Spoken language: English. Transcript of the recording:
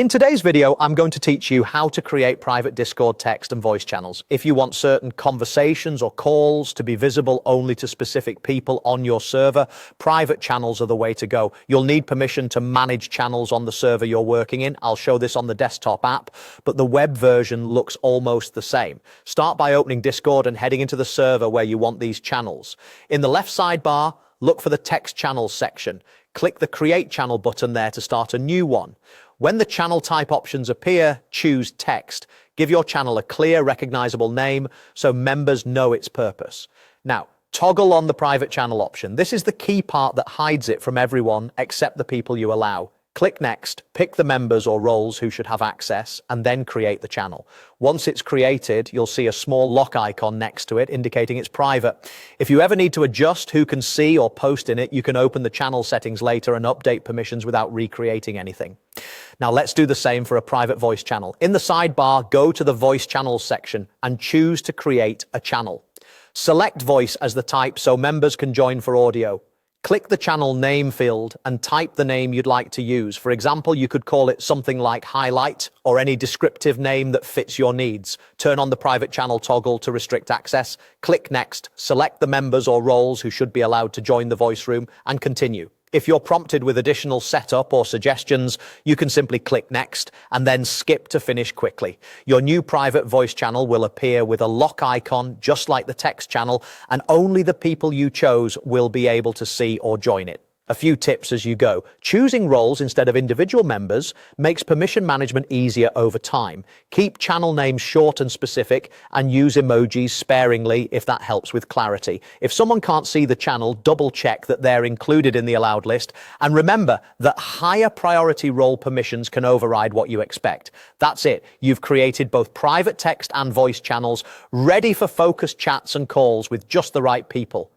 In today's video, I'm going to teach you how to create private Discord text and voice channels. If you want certain conversations or calls to be visible only to specific people on your server, private channels are the way to go. You'll need permission to manage channels on the server you're working in. I'll show this on the desktop app, but the web version looks almost the same. Start by opening Discord and heading into the server where you want these channels. In the left sidebar, look for the text channels section. Click the Create Channel button there to start a new one. When the channel type options appear, choose text. Give your channel a clear, recognizable name so members know its purpose. Now, toggle on the private channel option. This is the key part that hides it from everyone except the people you allow. Click Next, pick the members or roles who should have access, and then create the channel. Once it's created, you'll see a small lock icon next to it indicating it's private. If you ever need to adjust who can see or post in it, you can open the channel settings later and update permissions without recreating anything. Now let's do the same for a private voice channel. In the sidebar, go to the Voice Channels section and choose to create a channel. Select voice as the type so members can join for audio. Click the channel name field and type the name you'd like to use. For example, you could call it something like Highlight or any descriptive name that fits your needs. Turn on the private channel toggle to restrict access. Click Next, select the members or roles who should be allowed to join the voice room, and continue. If you're prompted with additional setup or suggestions, you can simply click Next and then skip to finish quickly. Your new private voice channel will appear with a lock icon just like the text channel, and only the people you chose will be able to see or join it. A few tips as you go. Choosing roles instead of individual members makes permission management easier over time. Keep channel names short and specific and use emojis sparingly if that helps with clarity. If someone can't see the channel, double check that they're included in the allowed list. And remember that higher priority role permissions can override what you expect. That's it. You've created both private text and voice channels ready for focused chats and calls with just the right people.